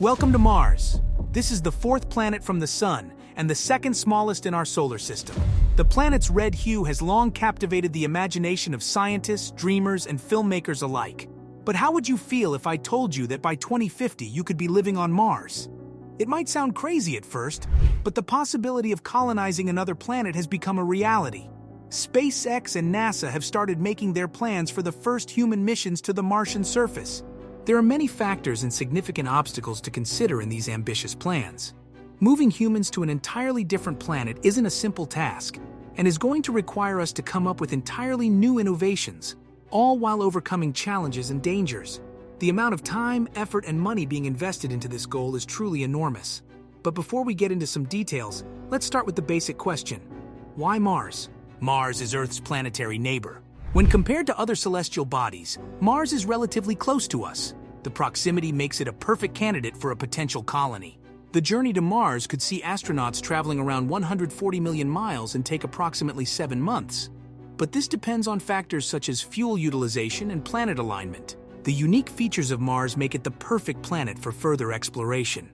Welcome to Mars. This is the fourth planet from the Sun and the second smallest in our solar system. The planet's red hue has long captivated the imagination of scientists, dreamers, and filmmakers alike. But how would you feel if I told you that by 2050 you could be living on Mars? It might sound crazy at first, but the possibility of colonizing another planet has become a reality. SpaceX and NASA have started making their plans for the first human missions to the Martian surface. There are many factors and significant obstacles to consider in these ambitious plans. Moving humans to an entirely different planet isn't a simple task, and is going to require us to come up with entirely new innovations, all while overcoming challenges and dangers. The amount of time, effort, and money being invested into this goal is truly enormous. But before we get into some details, let's start with the basic question. Why Mars? Mars is Earth's planetary neighbor. When compared to other celestial bodies, Mars is relatively close to us. The proximity makes it a perfect candidate for a potential colony. The journey to Mars could see astronauts traveling around 140 million miles and take approximately 7 months. But this depends on factors such as fuel utilization and planet alignment. The unique features of Mars make it the perfect planet for further exploration.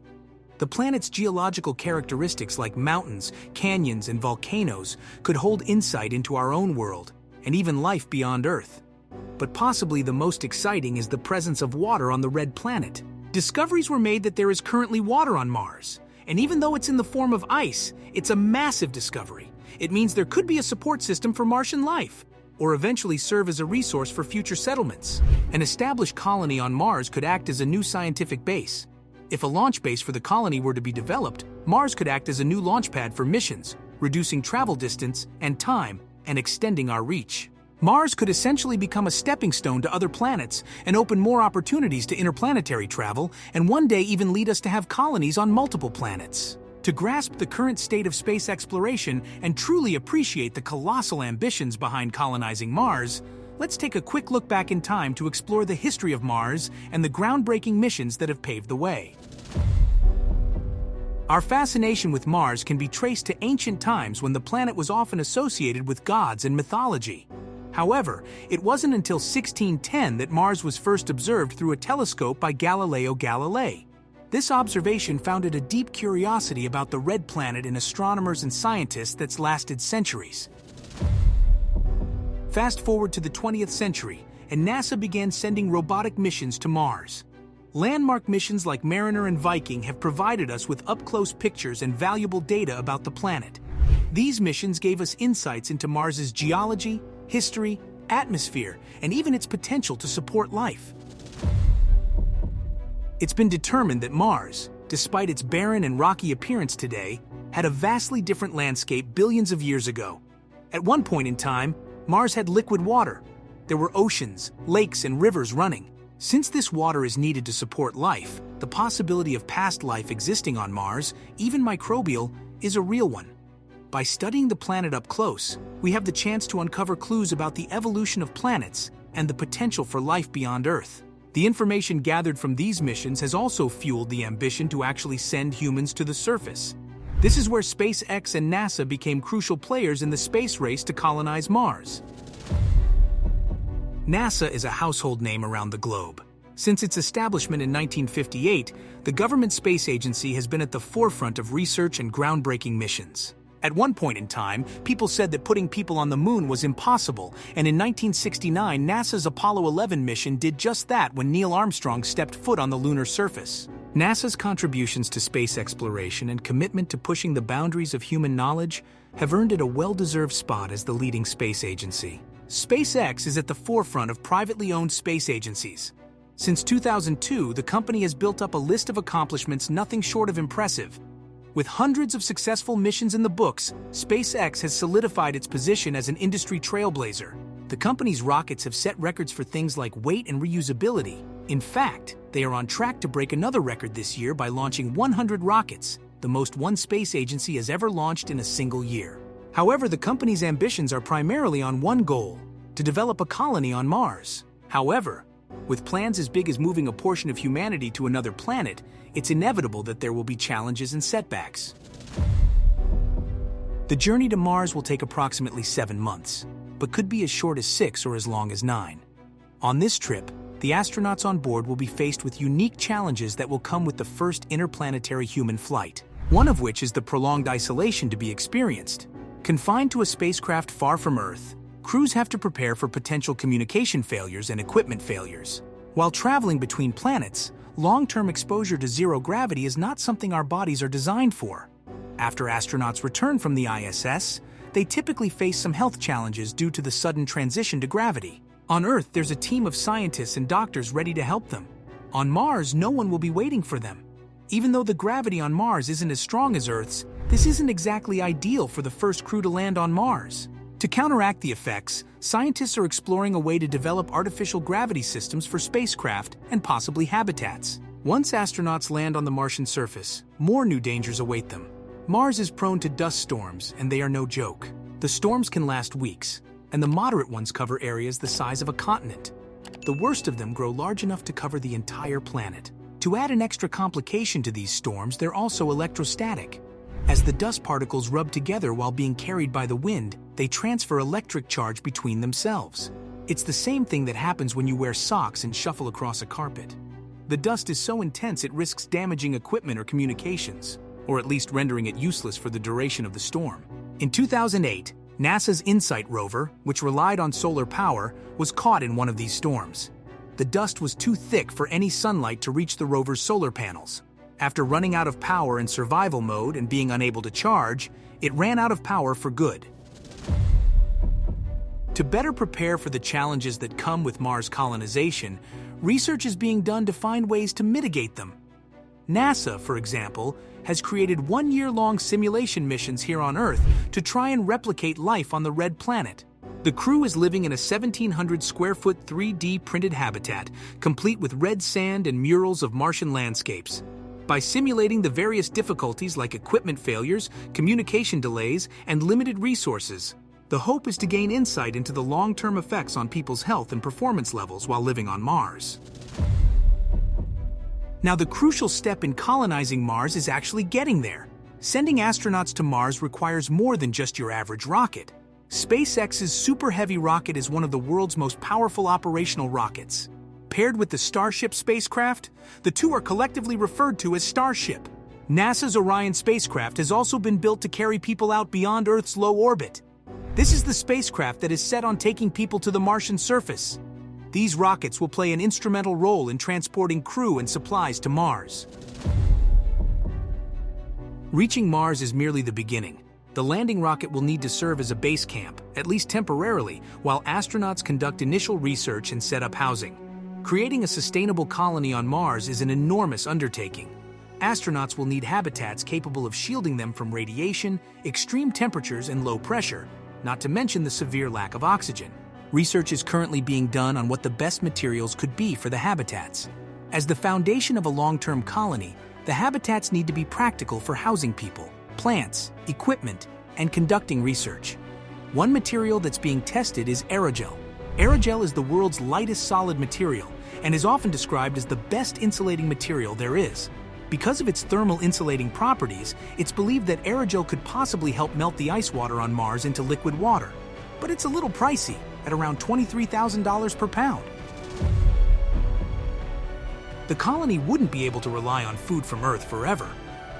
The planet's geological characteristics like mountains, canyons, and volcanoes could hold insight into our own world, and even life beyond Earth. But possibly the most exciting is the presence of water on the red planet. Discoveries were made that there is currently water on Mars, and even though it's in the form of ice, it's a massive discovery. It means there could be a support system for Martian life, or eventually serve as a resource for future settlements. An established colony on Mars could act as a new scientific base. If a launch base for the colony were to be developed, Mars could act as a new launch pad for missions, reducing travel distance and time and extending our reach. Mars could essentially become a stepping stone to other planets and open more opportunities to interplanetary travel, and one day even lead us to have colonies on multiple planets. To grasp the current state of space exploration and truly appreciate the colossal ambitions behind colonizing Mars, let's take a quick look back in time to explore the history of Mars and the groundbreaking missions that have paved the way. Our fascination with Mars can be traced to ancient times when the planet was often associated with gods and mythology. However, it wasn't until 1610 that Mars was first observed through a telescope by Galileo Galilei. This observation founded a deep curiosity about the red planet in astronomers and scientists that's lasted centuries. Fast forward to the 20th century, and NASA began sending robotic missions to Mars. Landmark missions like Mariner and Viking have provided us with up-close pictures and valuable data about the planet. These missions gave us insights into Mars's geology, history, atmosphere, and even its potential to support life. It's been determined that Mars, despite its barren and rocky appearance today, had a vastly different landscape billions of years ago. At one point in time, Mars had liquid water. There were oceans, lakes, and rivers running. Since this water is needed to support life, the possibility of past life existing on Mars, even microbial, is a real one. By studying the planet up close, we have the chance to uncover clues about the evolution of planets and the potential for life beyond Earth. The information gathered from these missions has also fueled the ambition to actually send humans to the surface. This is where SpaceX and NASA became crucial players in the space race to colonize Mars. NASA is a household name around the globe. Since its establishment in 1958, the government space agency has been at the forefront of research and groundbreaking missions. At one point in time, people said that putting people on the moon was impossible, and in 1969, NASA's Apollo 11 mission did just that when Neil Armstrong stepped foot on the lunar surface. NASA's contributions to space exploration and commitment to pushing the boundaries of human knowledge have earned it a well-deserved spot as the leading space agency. SpaceX is at the forefront of privately owned space agencies. Since 2002, the company has built up a list of accomplishments nothing short of impressive. With hundreds of successful missions in the books, SpaceX has solidified its position as an industry trailblazer. The company's rockets have set records for things like weight and reusability. In fact, they are on track to break another record this year by launching 100 rockets, the most one space agency has ever launched in a single year. However, the company's ambitions are primarily on one goal: to develop a colony on Mars. However, with plans as big as moving a portion of humanity to another planet, it's inevitable that there will be challenges and setbacks. The journey to Mars will take approximately 7 months, but could be as short as 6 or as long as 9. On this trip, the astronauts on board will be faced with unique challenges that will come with the first interplanetary human flight, one of which is the prolonged isolation to be experienced. Confined to a spacecraft far from Earth, crews have to prepare for potential communication failures and equipment failures. While traveling between planets, long-term exposure to zero gravity is not something our bodies are designed for. After astronauts return from the ISS, they typically face some health challenges due to the sudden transition to gravity. On Earth, there's a team of scientists and doctors ready to help them. On Mars, no one will be waiting for them. Even though the gravity on Mars isn't as strong as Earth's, this isn't exactly ideal for the first crew to land on Mars. To counteract the effects, scientists are exploring a way to develop artificial gravity systems for spacecraft and possibly habitats. Once astronauts land on the Martian surface, more new dangers await them. Mars is prone to dust storms, and they are no joke. The storms can last weeks, and the moderate ones cover areas the size of a continent. The worst of them grow large enough to cover the entire planet. To add an extra complication to these storms, they're also electrostatic. As the dust particles rub together while being carried by the wind, they transfer electric charge between themselves. It's the same thing that happens when you wear socks and shuffle across a carpet. The dust is so intense it risks damaging equipment or communications, or at least rendering it useless for the duration of the storm. In 2008, NASA's InSight rover, which relied on solar power, was caught in one of these storms. The dust was too thick for any sunlight to reach the rover's solar panels. After running out of power in survival mode and being unable to charge, it ran out of power for good. To better prepare for the challenges that come with Mars colonization, research is being done to find ways to mitigate them. NASA, for example, has created one-year-long simulation missions here on Earth to try and replicate life on the red planet. The crew is living in a 1,700-square-foot 3D printed habitat, complete with red sand and murals of Martian landscapes. By simulating the various difficulties like equipment failures, communication delays, and limited resources, the hope is to gain insight into the long-term effects on people's health and performance levels while living on Mars. Now, the crucial step in colonizing Mars is actually getting there. Sending astronauts to Mars requires more than just your average rocket. SpaceX's Super Heavy rocket is one of the world's most powerful operational rockets. Paired with the Starship spacecraft, the two are collectively referred to as Starship. NASA's Orion spacecraft has also been built to carry people out beyond Earth's low orbit. This is the spacecraft that is set on taking people to the Martian surface. These rockets will play an instrumental role in transporting crew and supplies to Mars. Reaching Mars is merely the beginning. The landing rocket will need to serve as a base camp, at least temporarily, while astronauts conduct initial research and set up housing. Creating a sustainable colony on Mars is an enormous undertaking. Astronauts will need habitats capable of shielding them from radiation, extreme temperatures, and low pressure, not to mention the severe lack of oxygen. Research is currently being done on what the best materials could be for the habitats. As the foundation of a long-term colony, the habitats need to be practical for housing people, plants, equipment, and conducting research. One material that's being tested is aerogel. Aerogel is the world's lightest solid material and is often described as the best insulating material there is. Because of its thermal insulating properties, it's believed that aerogel could possibly help melt the ice water on Mars into liquid water. But it's a little pricey, at around $23,000 per pound. The colony wouldn't be able to rely on food from Earth forever.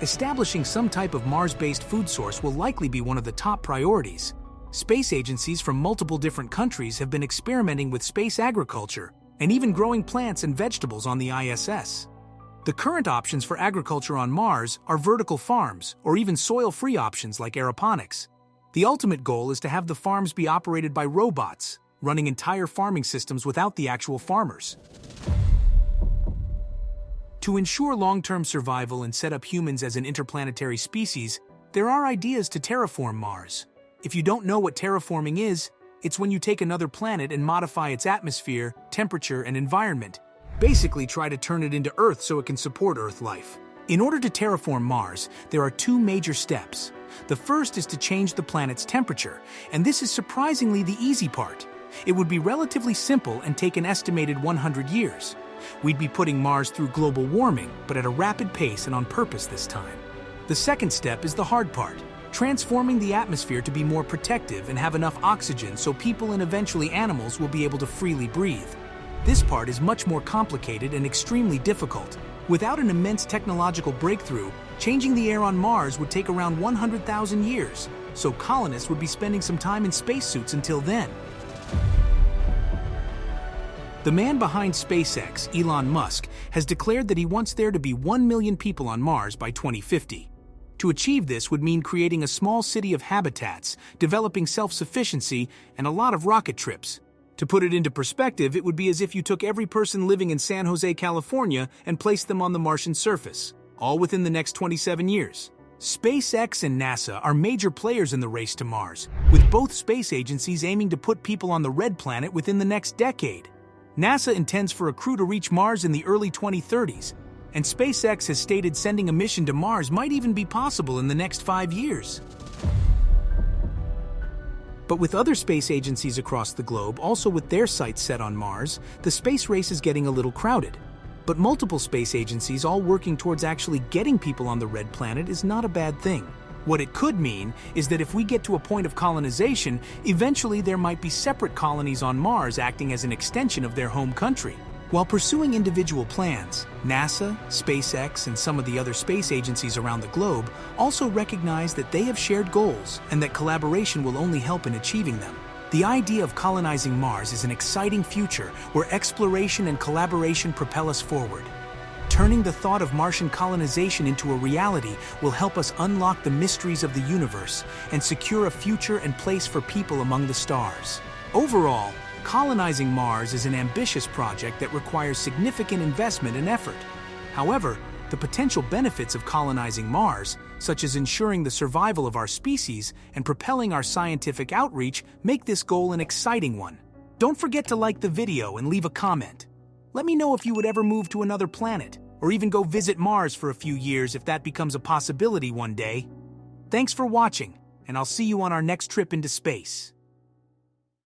Establishing some type of Mars-based food source will likely be one of the top priorities. Space agencies from multiple different countries have been experimenting with space agriculture and even growing plants and vegetables on the ISS. The current options for agriculture on Mars are vertical farms or even soil-free options like aeroponics. The ultimate goal is to have the farms be operated by robots, running entire farming systems without the actual farmers. To ensure long-term survival and set up humans as an interplanetary species, there are ideas to terraform Mars. If you don't know what terraforming is, it's when you take another planet and modify its atmosphere, temperature, and environment. Basically, try to turn it into Earth so it can support Earth life. In order to terraform Mars, there are two major steps. The first is to change the planet's temperature, and this is surprisingly the easy part. It would be relatively simple and take an estimated 100 years. We'd be putting Mars through global warming, but at a rapid pace and on purpose this time. The second step is the hard part, transforming the atmosphere to be more protective and have enough oxygen so people and eventually animals will be able to freely breathe. This part is much more complicated and extremely difficult. Without an immense technological breakthrough, changing the air on Mars would take around 100,000 years, so colonists would be spending some time in spacesuits until then. The man behind SpaceX, Elon Musk, has declared that he wants there to be 1 million people on Mars by 2050. To achieve this would mean creating a small city of habitats, developing self-sufficiency, and a lot of rocket trips. To put it into perspective, it would be as if you took every person living in San Jose, California, and placed them on the Martian surface, all within the next 27 years. SpaceX and NASA are major players in the race to Mars, with both space agencies aiming to put people on the red planet within the next decade. NASA intends for a crew to reach Mars in the early 2030s, and SpaceX has stated sending a mission to Mars might even be possible in the next 5 years. But with other space agencies across the globe also with their sights set on Mars, the space race is getting a little crowded. But multiple space agencies all working towards actually getting people on the red planet is not a bad thing. What it could mean is that if we get to a point of colonization, eventually there might be separate colonies on Mars acting as an extension of their home country. While pursuing individual plans, NASA, SpaceX, and some of the other space agencies around the globe also recognize that they have shared goals and that collaboration will only help in achieving them. The idea of colonizing Mars is an exciting future where exploration and collaboration propel us forward. Turning the thought of Martian colonization into a reality will help us unlock the mysteries of the universe and secure a future and place for people among the stars. Overall, colonizing Mars is an ambitious project that requires significant investment and effort. However, the potential benefits of colonizing Mars, such as ensuring the survival of our species and propelling our scientific outreach, make this goal an exciting one. Don't forget to like the video and leave a comment. Let me know if you would ever move to another planet, or even go visit Mars for a few years if that becomes a possibility one day. Thanks for watching, and I'll see you on our next trip into space.